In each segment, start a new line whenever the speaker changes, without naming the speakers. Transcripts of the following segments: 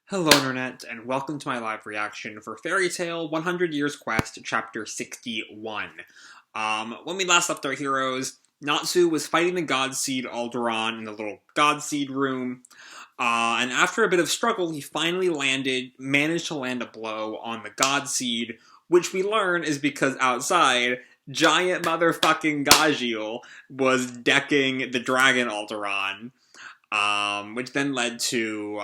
Hello Internet, and welcome to my live reaction for Fairy Tale 100 Years Quest, Chapter 61. When we last left our heroes, Natsu was fighting the God Seed Aldoron in the little God Seed room, and after a bit of struggle, he finally managed to land a blow on the God Seed, which we learn is because outside, giant motherfucking Gajeel was decking the dragon Aldoron, which then led to,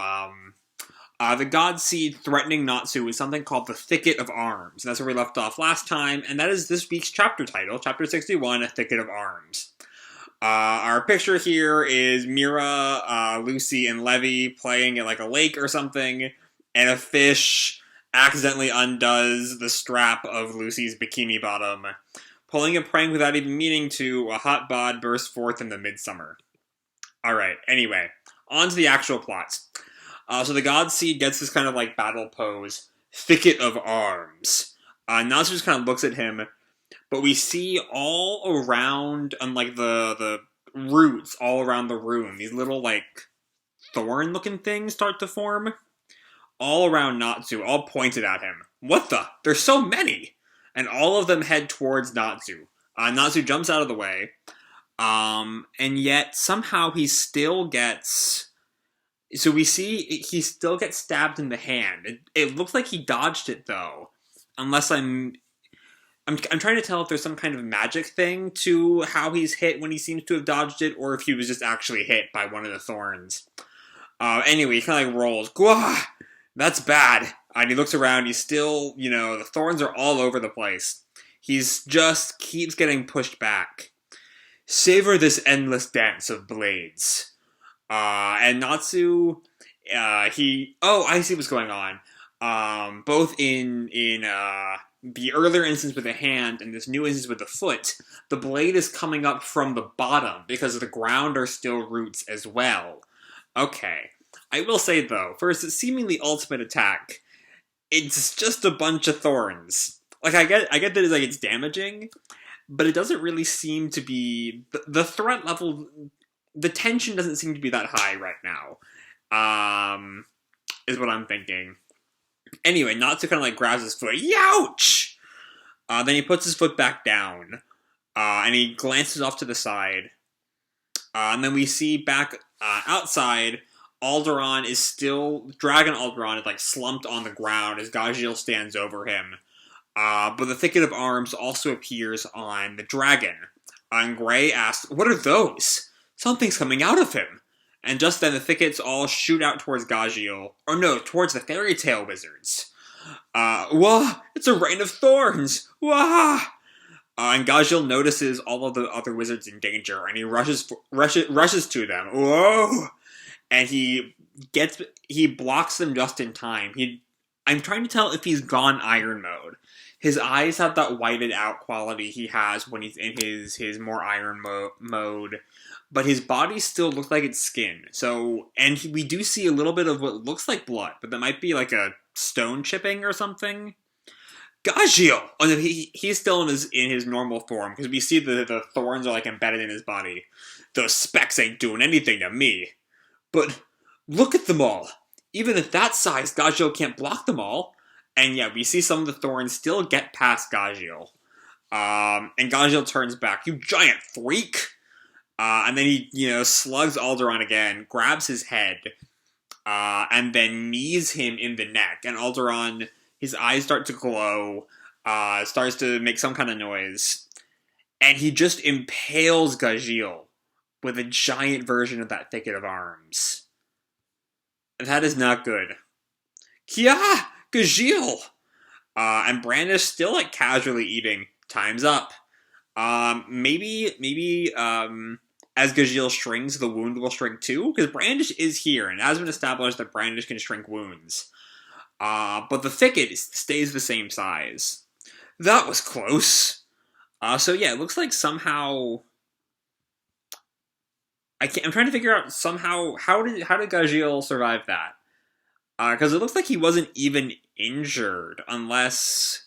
the God Seed threatening Natsu is something called the Thicket of Arms. And that's where we left off last time, and that is this week's chapter title, Chapter 61, A Thicket of Arms. Our picture here is Mira, Lucy, and Levy playing at like a lake or something, and a fish accidentally undoes the strap of Lucy's bikini bottom. Pulling a prank without even meaning to, a hot bod bursts forth in the midsummer. Alright, anyway, on to the actual plots. So the God Seed gets this kind of like battle pose, Thicket of Arms. Natsu just kind of looks at him, but we see all around, on like the roots all around the room, these little like thorn looking things start to form. All around Natsu, all pointed at him. What the? There's so many! And all of them head towards Natsu. Natsu jumps out of the way, and yet somehow he still gets... So we see he still gets stabbed in the hand. It looks like he dodged it though, unless I'm trying to tell if there's some kind of magic thing to how he's hit when he seems to have dodged it, or if he was just actually hit by one of the thorns. Anyway, he kind of like rolls. Gwah! That's bad. And he looks around. He's still, the thorns are all over the place. He's just keeps getting pushed back. Savor this endless dance of blades. And Natsu, I see what's going on. Both in the earlier instance with the hand and this new instance with the foot, the blade is coming up from the bottom because the ground are still roots as well. Okay. I will say though, for its seemingly ultimate attack, it's just a bunch of thorns. Like I get that it's damaging, but it doesn't really seem to be the threat level. The tension doesn't seem to be that high right now, is what I'm thinking. Anyway, Natsu kind of like grabs his foot. Youch! Then he puts his foot back down, and he glances off to the side. And then we see back outside, Dragon Aldoron is like slumped on the ground as Gajeel stands over him. But the Thicket of Arms also appears on the dragon. And Gray asks, "What are those? Something's coming out of him!" And just then the thickets all shoot out towards Gajeel. Or no, towards the Fairy Tale wizards. Wah! It's a rain of thorns! Wah! And Gajeel notices all of the other wizards in danger, and he rushes to them. Whoa! And he blocks them just in time. I'm trying to tell if he's gone iron mode. His eyes have that whited out quality he has when he's in his more iron mode. But his body still looks like it's skin. So, and we do see a little bit of what looks like blood, but that might be like a stone chipping or something. Gajeel! Oh no, he's still in his normal form, because we see the thorns are like embedded in his body. Those specks ain't doing anything to me. But look at them all. Even at that size, Gajeel can't block them all. And yeah, we see some of the thorns still get past Gajeel. And Gajeel turns back. You giant freak! And then he, slugs Aldoron again, grabs his head, and then knees him in the neck. And Aldoron, his eyes start to glow, starts to make some kind of noise. And he just impales Gajeel with a giant version of that Thicket of Arms. That is not good. Kia! Gajeel! And Brandish still, like, casually eating. Time's up. Maybe, as Gajeel shrinks, the wound will shrink too, because Brandish is here, and it has been established that Brandish can shrink wounds. But the thicket stays the same size. That was close. So yeah, it looks like somehow... I'm trying to figure out somehow, how did Gajeel survive that? Because it looks like he wasn't even injured, unless...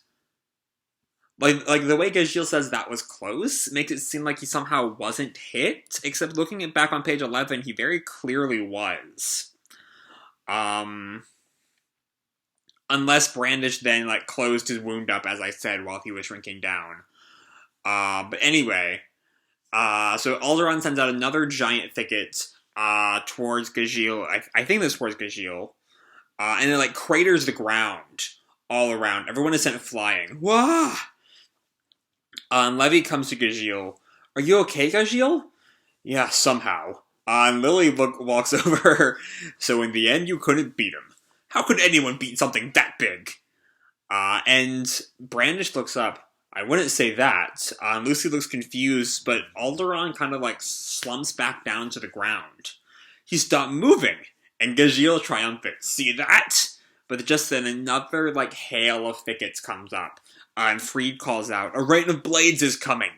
Like the way Gajeel says that was close makes it seem like he somehow wasn't hit, except looking back on page 11, he very clearly was. Unless Brandish then, like, closed his wound up, as I said, while he was shrinking down. But anyway, so Aldoron sends out another giant thicket, towards Gajeel. I think this towards Gajeel. And it, like, craters the ground all around. Everyone is sent flying. Wah! And Levy comes to Gajeel. Are you okay, Gajeel? Yeah, somehow. And Lily walks over. So in the end, you couldn't beat him. How could anyone beat something that big? And Brandish looks up. I wouldn't say that. Lucy looks confused, but Aldoron kind of, like, slumps back down to the ground. He stopped moving, and Gajeel triumphant. See that? But just then another, like, hail of thickets comes up, and Freed calls out, a rain of blades is coming!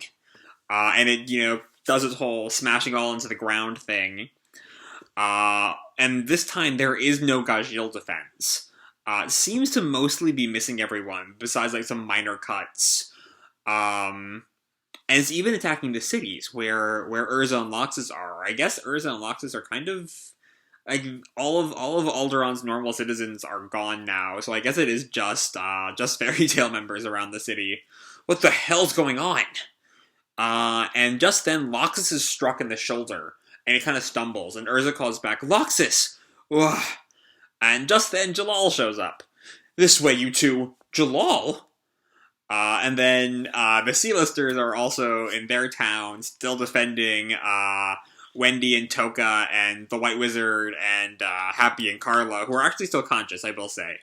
And it, does its whole smashing all into the ground thing. And this time there is no Gajeel defense. It seems to mostly be missing everyone, besides, like, some minor cuts. And it's even attacking the cities where Urza and Loxus are. I guess Urza and Loxus are kind of, like, all of Aldoron's normal citizens are gone now, so I guess it is just Fairy Tail members around the city. What the hell's going on? And just then Loxus is struck in the shoulder, and he kind of stumbles, and Urza calls back, Loxus! Ugh. And just then Jalal shows up. This way, you two. Jalal? And then the C-listers are also in their town, still defending Wendy and Toka and the White Wizard and Happy and Carla, who are actually still conscious, I will say.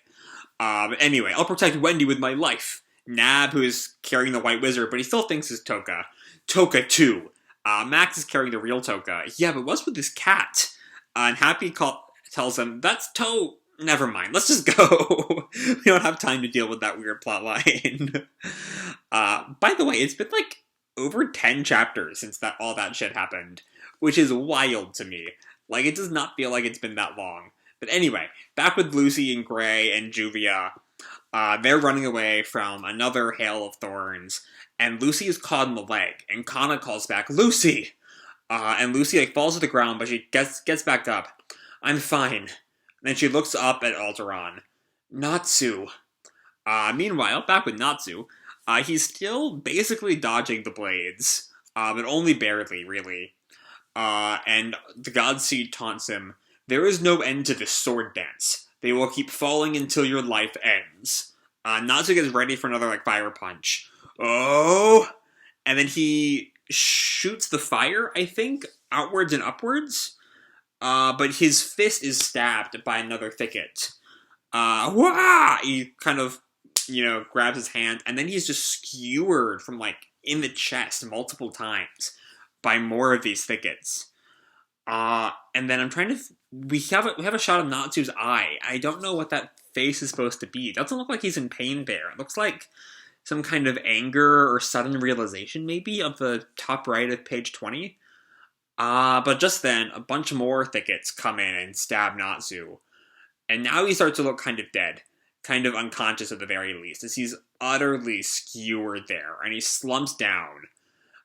But anyway, I'll protect Wendy with my life. Nab, who is carrying the White Wizard, but he still thinks it's Toka. Toka, too. Max is carrying the real Toka. Yeah, but what's with this cat? And Happy tells him, that's Never mind, let's just go. We don't have time to deal with that weird plotline. By the way, it's been, like, over 10 chapters since all that shit happened, which is wild to me. Like, it does not feel like it's been that long. But anyway, back with Lucy and Gray and Juvia. They're running away from another hail of thorns, and Lucy is caught in the leg, and Kana calls back, Lucy! And Lucy, like, falls to the ground, but she gets back up. I'm fine. Then she looks up at Aldoron. Natsu. Meanwhile, back with Natsu, he's still basically dodging the blades, but only barely, really. And the God Seed taunts him, there is no end to this sword dance. They will keep falling until your life ends. Natsu gets ready for another, like, fire punch. Oh! And then he shoots the fire, I think, outwards and upwards. But his fist is stabbed by another thicket. Wah! He kind of, grabs his hand, and then he's just skewered from, like, in the chest multiple times by more of these thickets. And then I'm trying to... We have a shot of Natsu's eye. I don't know what that face is supposed to be. It doesn't look like he's in pain there. It looks like some kind of anger or sudden realization, maybe, of the top right of page 20. But just then, a bunch more thickets come in and stab Natsu. And now he starts to look kind of dead. Kind of unconscious at the very least, as he's utterly skewered there, and he slumps down.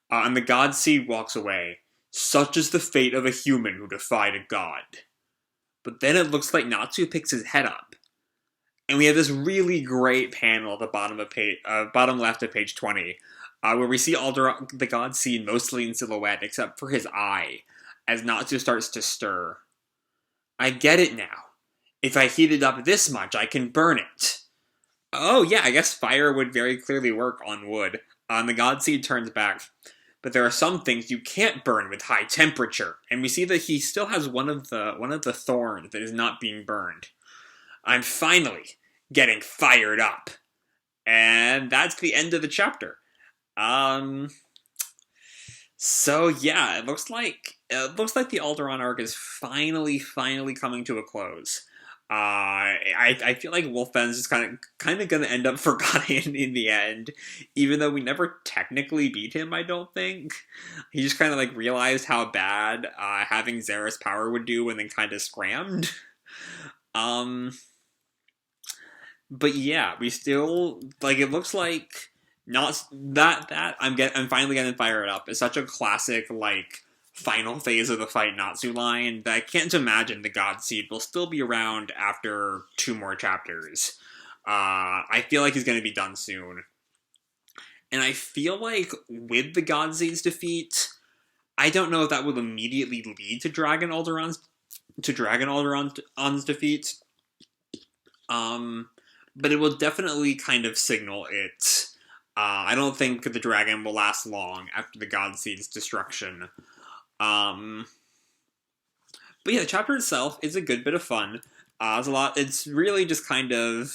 And the God Seed walks away. Such is the fate of a human who defied a god. But then it looks like Natsu picks his head up. And we have this really great panel at the bottom left of page 20, where we see Aldoron, the God Seed, mostly in silhouette, except for his eye, as Natsu starts to stir. I get it now. If I heat it up this much, I can burn it. Oh yeah, I guess fire would very clearly work on wood. The God Seed turns back. But there are some things you can't burn with high temperature, and we see that he still has one of the thorns that is not being burned. I'm finally getting fired up. And that's the end of the chapter. So yeah, it looks like the Aldoron arc is finally coming to a close. I feel like Wolfen's is kind of gonna end up forgotten in the end, even though we never technically beat him. I don't think he just kind of like realized how bad having Xera's power would do, and then kind of scrammed. But yeah, we still it looks like not that I'm finally getting fired up. It's such a classic final phase of the fight Natsu line that I can't imagine the God Seed will still be around after 2 more chapters. I feel like he's going to be done soon. And I feel like with the Godseed's defeat, I don't know if that will immediately lead to Dragon Alderon's defeat. But it will definitely kind of signal it. I don't think the dragon will last long after the Godseed's destruction. But yeah, the chapter itself is a good bit of fun. It's a lot. It's really just kind of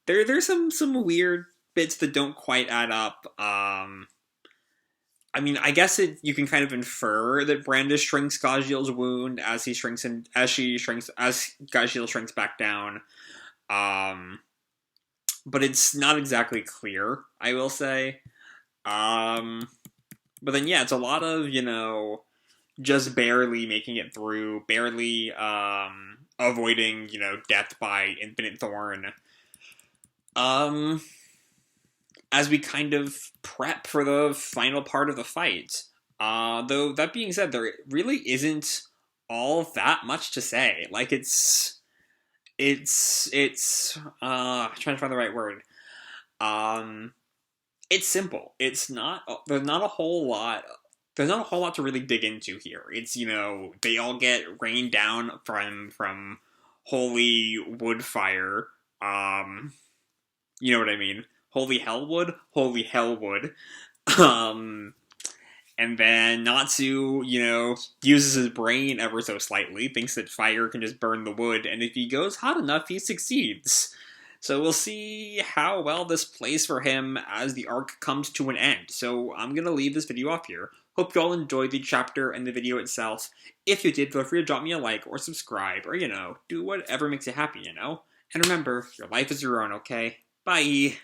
there's some weird bits that don't quite add up. I mean, I guess you can kind of infer that Brandis shrinks Gajeel's wound as Gajeel shrinks back down. But it's not exactly clear, I will say. But then yeah, it's a lot of, just barely making it through, barely avoiding, death by Infinite Thorn. As we kind of prep for the final part of the fight. Though, that being said, there really isn't all that much to say. Like, it's trying to find the right word. It's simple. There's not a whole lot to really dig into here. It's, they all get rained down from holy wood fire. You know what I mean? Holy hellwood? Holy hellwood. And then Natsu, uses his brain ever so slightly, thinks that fire can just burn the wood, and if he goes hot enough, he succeeds. So we'll see how well this plays for him as the arc comes to an end. So I'm going to leave this video off here. Hope you all enjoyed the chapter and the video itself. If you did, feel free to drop me a like or subscribe, or, do whatever makes you happy, And remember, your life is your own, okay? Bye!